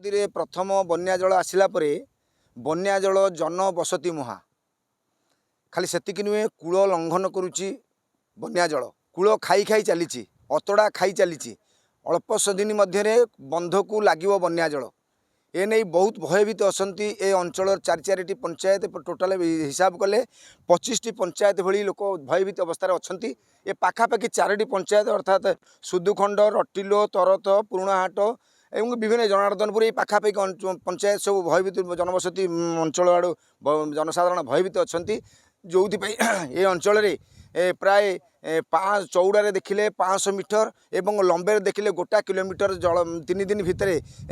रे प्रथम बन्या जल आसला बन्या जल जनबसती मुहा खाली सेतिक नुहे कूल लंघन करुच्ची बन्या जल कूल खाई खाई चली अतड़ा खाई चली अल्प दिन मध्य बंध को लगे बन्या जल ए नहीं बहुत भयभीत असंती ए अंचल चार चारि पंचायत टोटाल हिसाब कले 25टी पंचायत भली लोक भयभीत अवस्था अच्छा ए पाखापाखि 4टी पंचायत अर्थात सुदुखंड रटिलो तरत पुराहाट एवं विभिन्न जनार्दनपुर ये पाखापाखि पंचायत सब भयभीत जनबसती अंचल आड़ जनसाधारण भयभीत अच्छा जो ये अंचल प्राय 5 चौड़े देखिले 500 मीटर एवं लंबे देखिले गोटा किलोमीटर जल 3 दिन भितर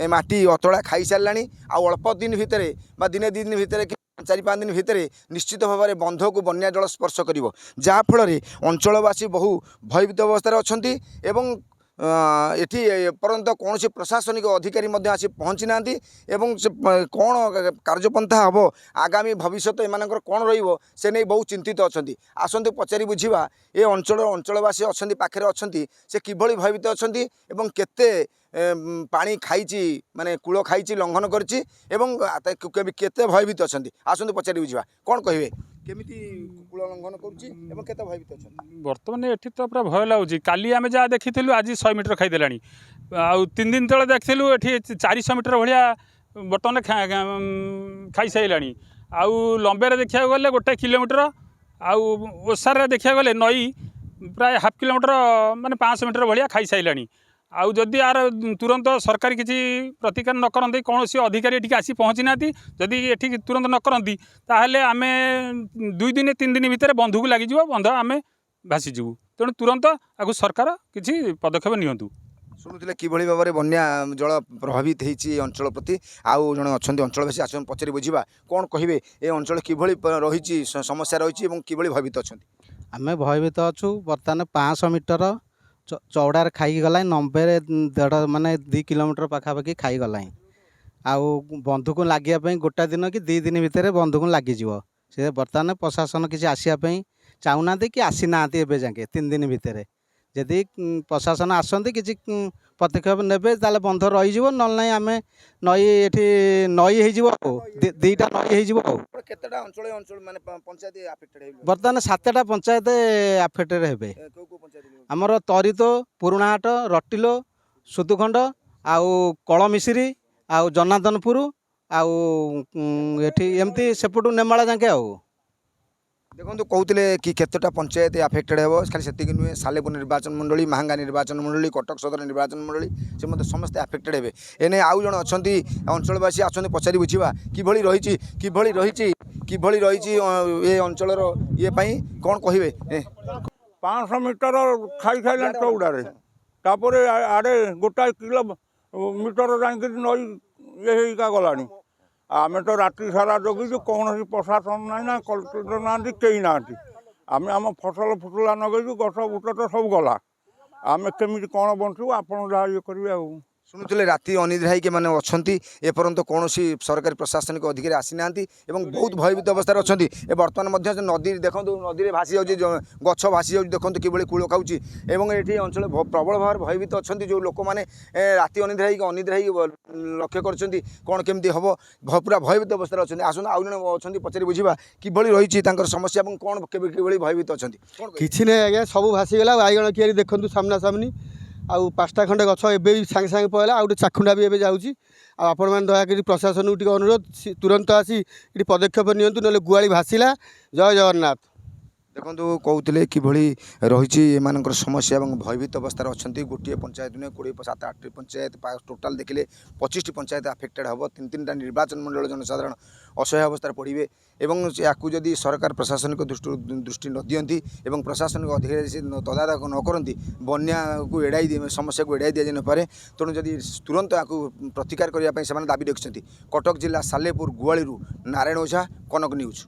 माटी अतड़ा खाई सारा अल्प दिन भितर दिने 2 दिन भितर 4-5 दिन भितर निश्चित भाव में बंध को बन्या जल स्पर्श कर जहाँफल अंचलवासी बहु भयभीत अवस्था अच्छा ये पर्यंत कौन से प्रशासनिक अधिकारी आसी पहुँची ना कौन कार्यपंथा हम आगामी भविष्य एम कौन रे नहीं बहुत चिंतित अच्छा आसतु पचारि बुझा ये अंचलवासी अच्छा पाखे अच्छा से किभली भयभीत अच्छा केते पानी खाई माने कूल खाई लंघन करते भयभीत अच्छा आसतु पचारि बुझा कौन कहे केमिति कूल लंघन करुच्ची केते भयभीत अच्छा बर्तमान एठी तो पूरा भय लगुच काली आम जहाँ देखी आज 100 मीटर खाईदेला आ 3 दिन तले देखिलु एठी 400 मीटर भाया बर्तमान खाई सारा आउ लंबे देखा गले 1 किलोमीटर आउ ओसार देखा गले नई प्राय हाफ किलोमीटर माने 500 मीटर भाया खाई सारा आउ जदि यार तुरंत सरकार किसी प्रतिकार न करते कौन अधिकारी एटी आसी पहुँची ना जदि ये तुरंत न करती ताहले आमे 2 दिन 3 दिन भितर बंध को लगी बंध आम भासीजु तेणु तुरंत आगु सरकार किसी पदक्षेप नियंतु शुणुले किभली भाव में बन्या जल प्रभावित होती अंचल प्रति आउ जड़े अच्छा अंचलवासी आस पचारि बुझा कौन कहे ये अंचल किभली रही समस्या रही किभली भयभीत अच्छा आम भयभीत अच्छु बर्तमान 500 मीटर चौड़ार खाई गला नंबे 1.5 माने 2 किलोमीटर पाखापाखि खाई गला आउ बंधु को लगे गोटा दिन कि 2 दिन भितर बंधु को लगिज से बर्तमान प्रशासन किसी आसापी चाहूना कि आसी ना एवं जाके 3 दिन भितर जदि प्रशासन आसती किसी पदक्षेप नेबे ताले बंध रही ना ना आम नई ये नई हो 2टा नई हो बर्तमान 7टा पंचायत आफेक्टेड हेबे आमर तरित पुराहाट रटिलो सुदुखंड आउ कलमिश्री आउ जनार्दनपुर आउ एठी एमती सेपटू नेमाला जाके आउ देखो कहते कि केतटा पंचायत आफेक्टेड हे खाली से नुहे सालेपुर निर्वाचन मंडली महांगा निर्वाचन मंडली कटक सदर निर्वाचन मंडली से समस्त आफेक्टेड हे एने आउ जन अच्छा अंचलवासी आसते पचारि बुझा किभली रही ये अंचल ये कौन कहे 500 मीटर खाई खाई चौड़े तापर आड़े गोटाए किलोमीटर जाकि नई ये गला आम तो राति सारा जगिचु कौन प्रशासन ना कलेक्टर ना कई ना आम आम फसल फुटला नगेचु गछ बुट तो सब गला आम केमी कौन बचु आप ये करेंगे शुणुले राति अनिद्रा के मैंने अच्छा एपर्यंत कौन सरकारी प्रशासनिक अधिकारी आसी ना बहुत भयभीत अवस्था अच्छा बर्तमान नदी देखो नदी में भासी जाऊँ गछ भासी जाऊँ देखो कि कूल खाऊँ ये अंचल प्रबल भाव भयभीत अच्छा जो लोक मैंने राति अनिद्रा लक्ष्य कर कौन केमती हम पूरा भयभीत अवस्था अच्छा आसन आउ जन अच्छा पचारि बुझा किभली रही समस्या कौन कि भयभीत अच्छा कि नहीं आज्ञा सब भासीगला बाइगण कियारी देखूँ सामना सामनी आउ 5टा खंडे गछ एवं सागे सागे पहला आउ चाखुंडा भी एवं जाऊँगी आपण मैंने दयाकोरी प्रशासन को अनुरोध तुरंत आसी ये पदक्षेप नियंतु ना गुआली भासीला। जय जगन्नाथ। देखो कहते किभली रही एम समस्या और भयभीत अवस्था अच्छा गोटे पंचायत नुहे 27-28 पंचायत टोटाल देखिले 25टी पंचायत आफेक्टेड हम 3-3टा निर्वाचन मंडल जनसाधारण असहाय अवस्था पड़े या जदि सरकार प्रशासनिक दृष्टि न दियंती एवं प्रशासनिक अधिकारी तदारख न करती बन्या को एड़ाई समस्या को एड़ाई दि नपे तेणु जदि तुरंत या प्रतिकार करने दाबी रखिंट कटक जिला सालेपुर गुआड़ी नारायण ओझा कनक न्यूज।